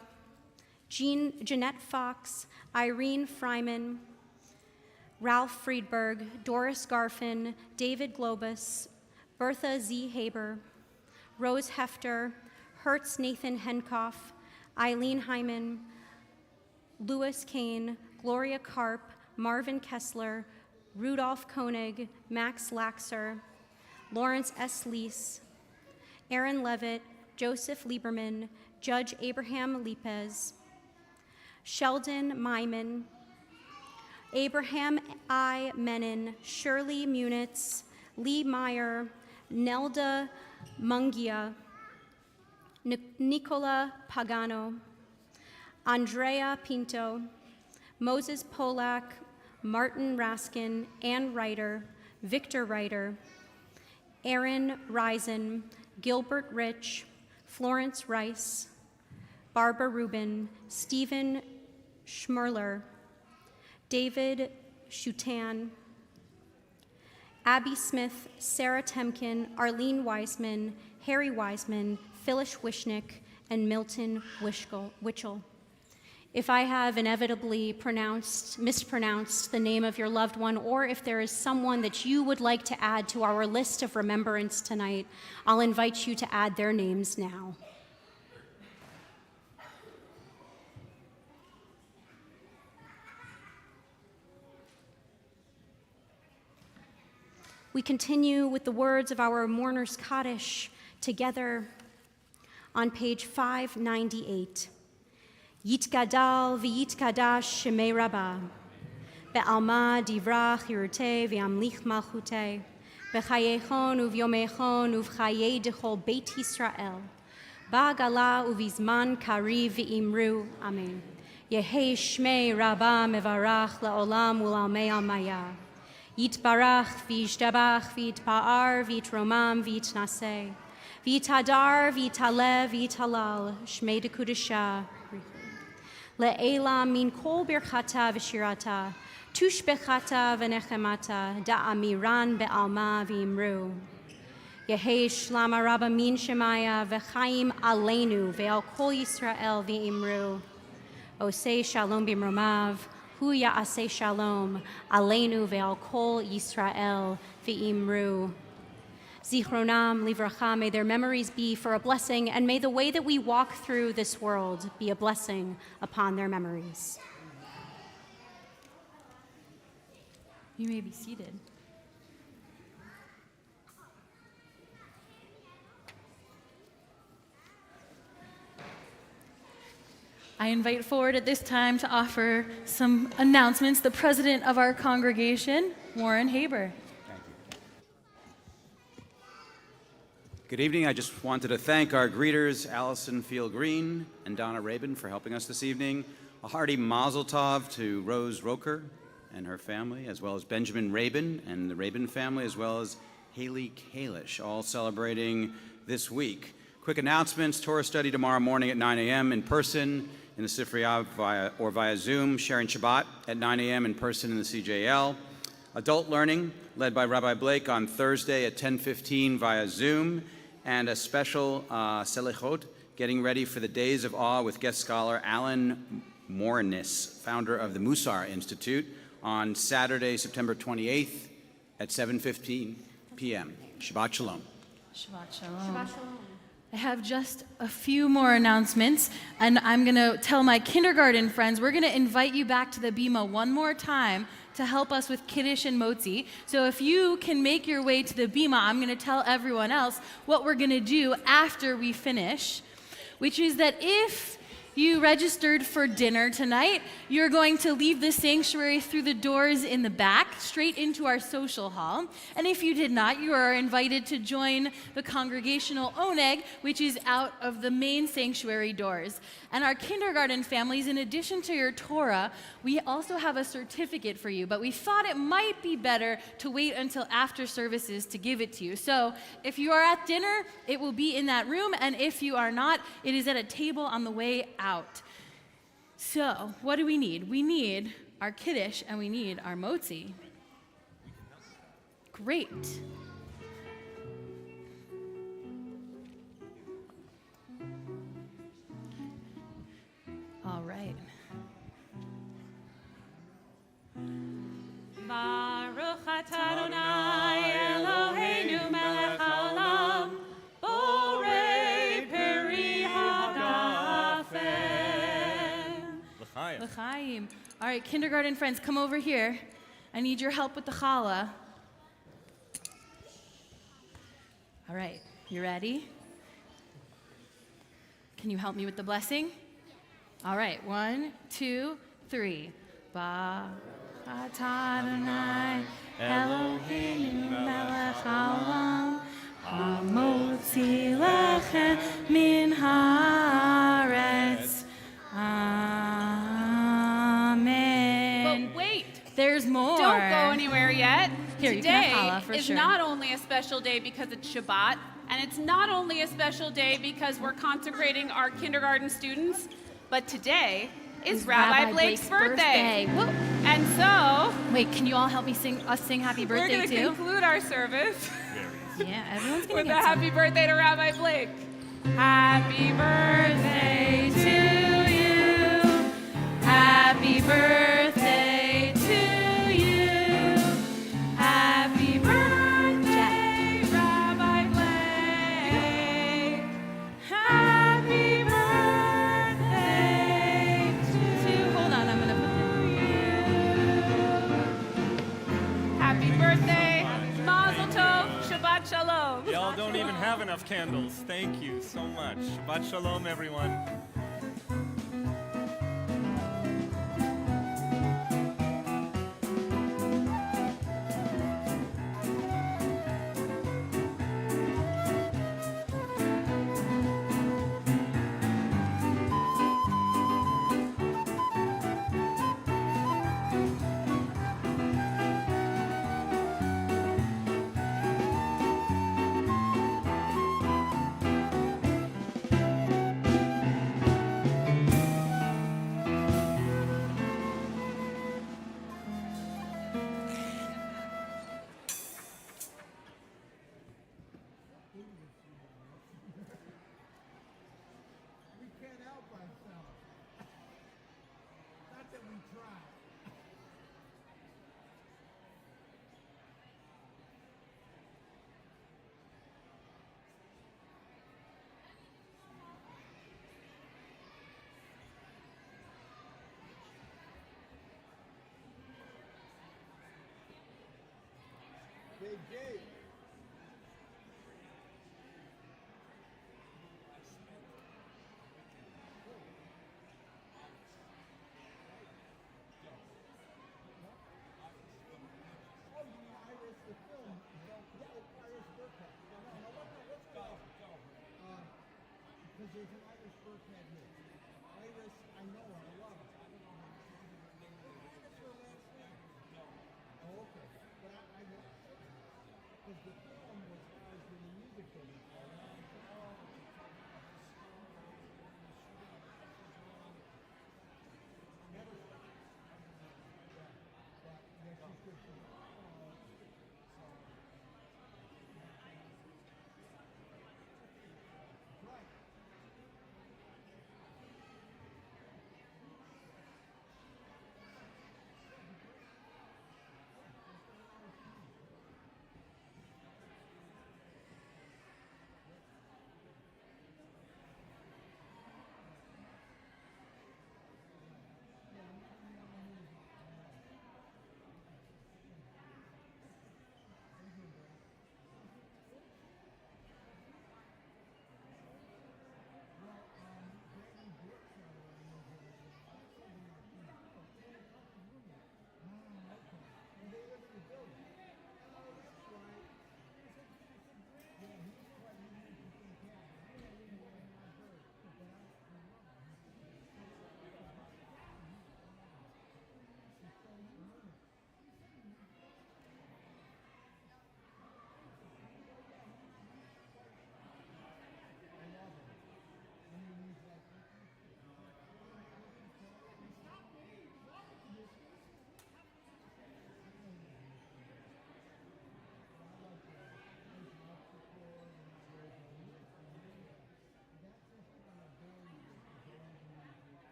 Jeanette Fox, Irene Fryman, Ralph Friedberg, Doris Garfin, David Globus, Bertha Z. Haber, Rose Hefter, Hertz Nathan Henkoff, Eileen Hyman, Louis Kane, Gloria Karp, Marvin Kessler, Rudolph Koenig, Max Laxer, Lawrence S. Lease, Aaron Levitt, Joseph Lieberman, Judge Abraham Lipez, Sheldon Myman, Abraham I. Menon, Shirley Munitz, Lee Meyer, Nelda Mungia, Nicola Pagano, Andrea Pinto, Moses Polak, Martin Raskin, Ann Ryder, Victor Ryder, Aaron Risen, Gilbert Rich, Florence Rice, Barbara Rubin, Stephen Schmerler, David Shutan, Abby Smith, Sarah Temkin, Arlene Wiseman, Harry Wiseman, Phyllis Wishnick, and Milton Witchell. If I have inevitably mispronounced the name of your loved one, or if there is someone that you would like to add to our list of remembrance tonight, I'll invite you to add their names now. We continue with the words of our Mourner's Kaddish together on page 598. Yitgadal v'yitkadash shemei Rabbah, be'alma divra chirutei v'amlich malchutei, b'chayechon uv'yomechon uv'chayei dechol Beit Yisrael, ba'gala uv'izman kariv v'imru, Amen. Yehei shmei Rabbah mevarach la'olam u'lalmei almaya, yitbarach v'yishtabach v'yitpa'ar v'yitromam v'yitnaseh, v'yitadar v'yitalev v'yitalal, shmei dekudesha, Le'ela min kol birchata v'shirata, tushbechata v'nechemata, da'amiran be'alma v'imru. Yehei shlama rabba min shemaya v'chaim aleinu ve'al kol Yisrael v'imru. Osei shalom b'mromav, hu ya'aseh shalom, aleinu ve'al kol Yisrael v'imru. Zichronam livracha, may their memories be for a blessing, and may the way that we walk through this world be a blessing upon their memories. You may be seated. I invite forward at this time to offer some announcements the president of our congregation, Warren Haber. Good evening. I just wanted to thank our greeters, Allison Field Green and Donna Rabin, for helping us this evening. A hearty mazel tov to Rose Roker and her family, as well as Benjamin Rabin and the Rabin family, as well as Haley Kalish, all celebrating this week. Quick announcements: Torah study tomorrow morning at 9 a.m. in person in the Sifriyah via Zoom, sharing Shabbat at 9 a.m. in person in the CJL. Adult learning, led by Rabbi Blake, on Thursday at 10:15 via Zoom, and a special Selichot, getting ready for the Days of Awe with guest scholar Alan Moranis, founder of the Musar Institute, on Saturday, September 28th at 7:15 p.m. Shabbat Shalom. Shabbat Shalom. Shabbat Shalom. I have just a few more announcements, and I'm going to tell my kindergarten friends, we're going to invite you back to the Bima one more time to help us with Kiddush and Motzi. So if you can make your way to the Bima, I'm going to tell everyone else what we're going to do after we finish, which is that if you registered for dinner tonight, you're going to leave the sanctuary through the doors in the back, straight into our social hall. And if you did not, you are invited to join the congregational oneg, which is out of the main sanctuary doors. And our kindergarten families, in addition to your Torah, we also have a certificate for you, but we thought it might be better to wait until after services to give it to you. So if you are at dinner, it will be in that room, and if you are not, it is at a table on the way out. So what do we need? We need our Kiddush and we need our Motzi. Great. All right. Baruch atah Adonai Eloheinu melech haolam, borei peri hagafen. L'chaim. All right, kindergarten friends, come over here. I need your help with the challah. All right, you ready? Can you help me with the blessing? All right, 1, 2, 3. Baruch atah Adonai Eloheinu melech haolam, hamotzi lechem min haaretz. Amen. But wait, There's more. don't go anywhere yet. Here, you can Today have challah for is sure. not only a special day because it's Shabbat, and it's not only a special day because we're consecrating our kindergarten students, but today is Rabbi Blake's birthday. Whoop. And so, Wait, can you all help me sing happy we're birthday going to too? conclude our service Yeah, everyone's gonna with a get some. happy birthday to Rabbi Blake. Happy birthday to you. Happy birthday to you. Happy birthday, Rabbi Blake. Happy birthday to Hold on, I'm gonna put Happy birthday, Mazel Tov, Shabbat Shalom. Y'all don't even have enough candles. Thank you so much. Shabbat Shalom, everyone. Hey, Jake. Oh, you mean Iris the film? Yeah, Iris Burkhead. No, let's go. Because there's an Irish Burkhead here. Iris, I know her, I love her. That's her last name. Oh, okay. But I know. Because the film was ours in the music video. Never stopped. But yeah, she's good too. Right.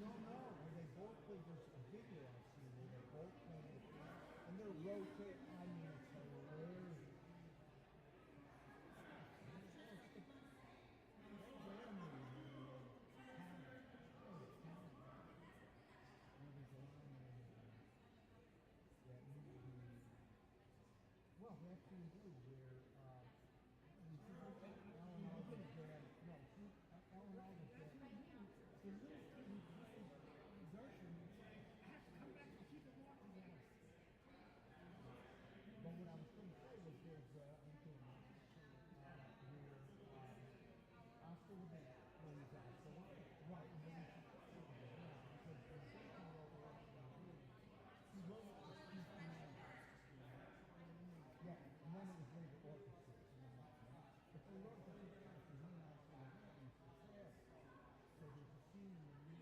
No, where they both play, there's a video I've seen where they both play the piano, and they're rotating. I mean, it's hilarious. Well, we actually do where Alan Alda's dad, no, Alan Alda's dad, but what I was going to say was there's Oscar the Bear plays Oscar, right, and then because he wrote it for Steve Canal. Yeah, and then it was later orchestrated. But they wrote it for Steve Canal, so he and Oscar the Bear. So there's a scene where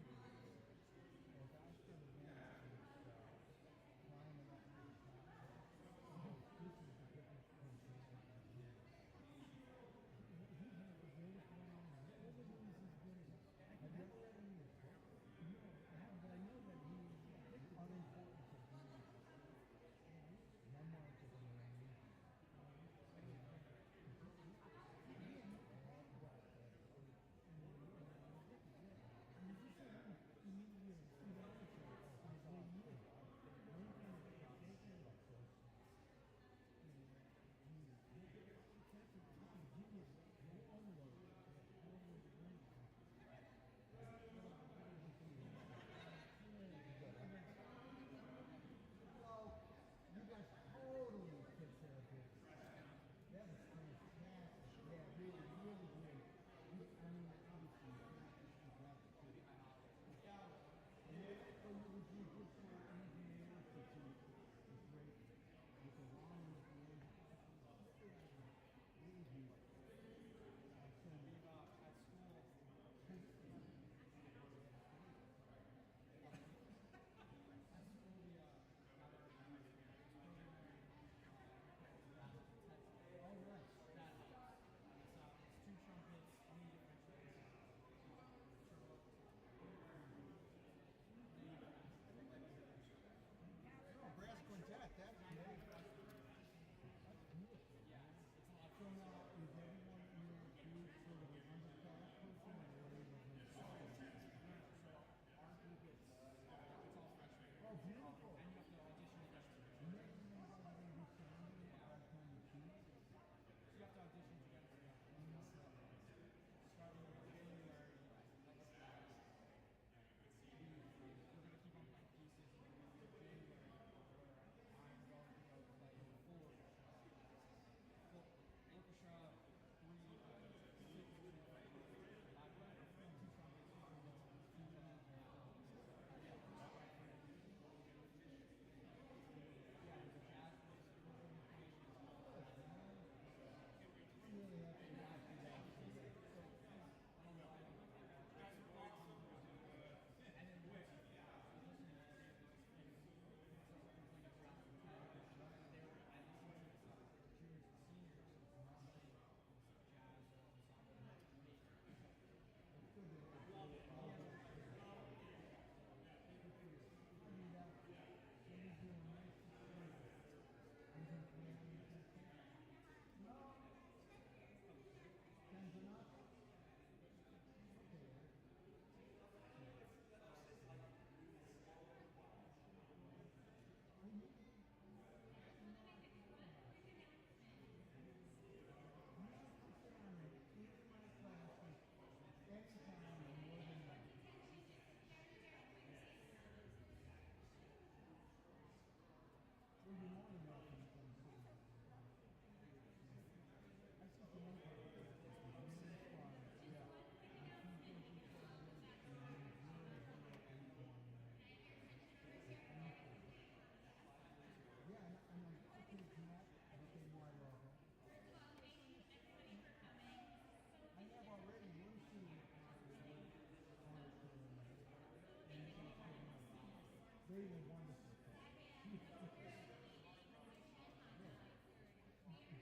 Great and wonderful.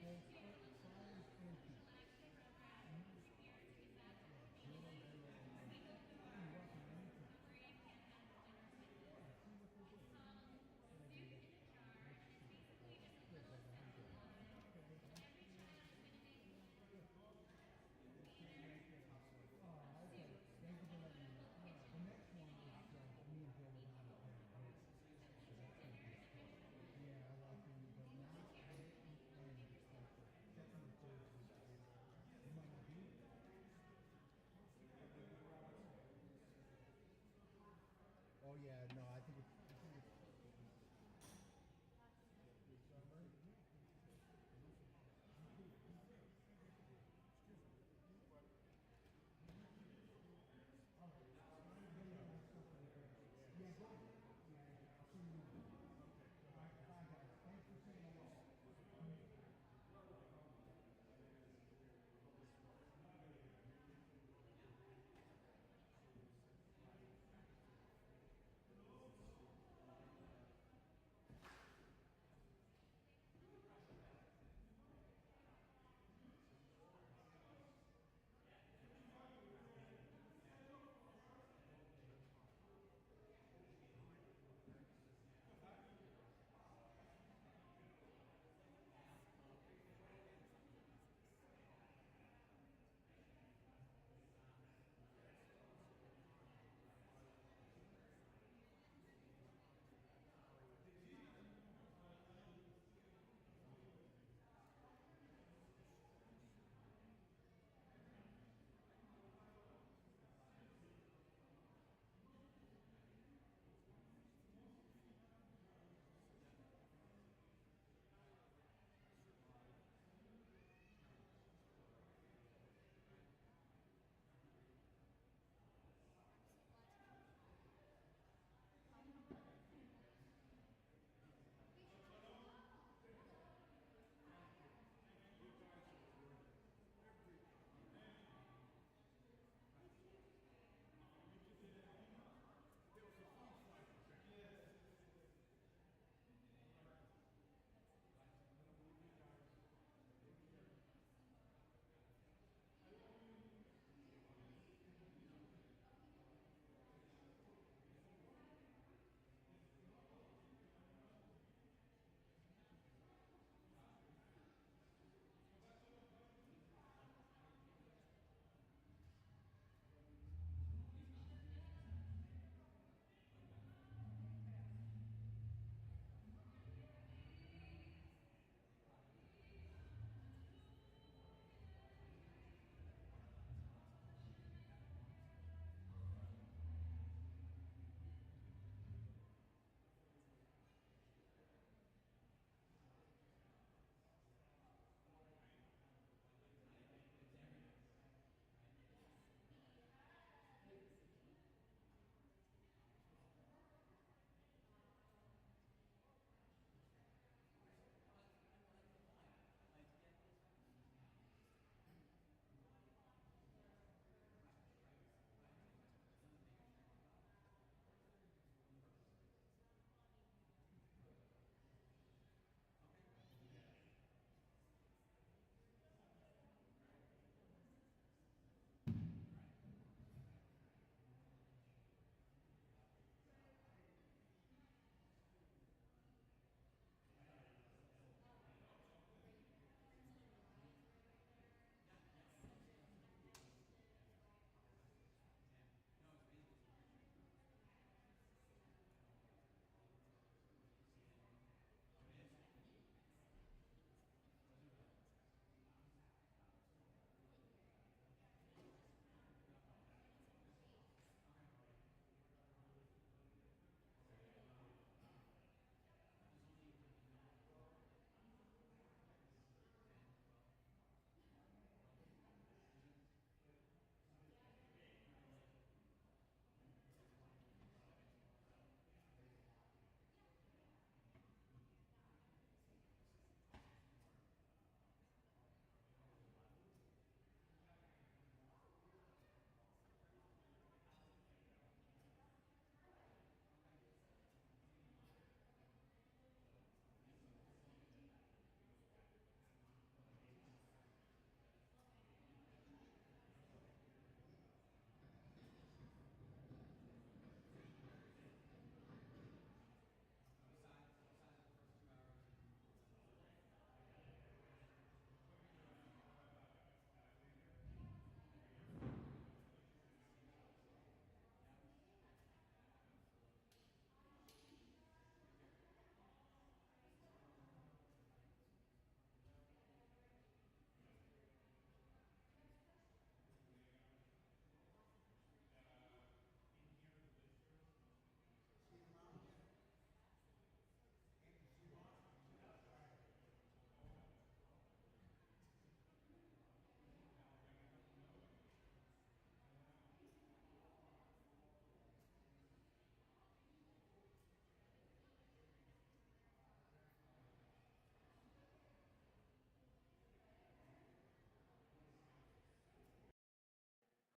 Both science and peace. Oh yeah,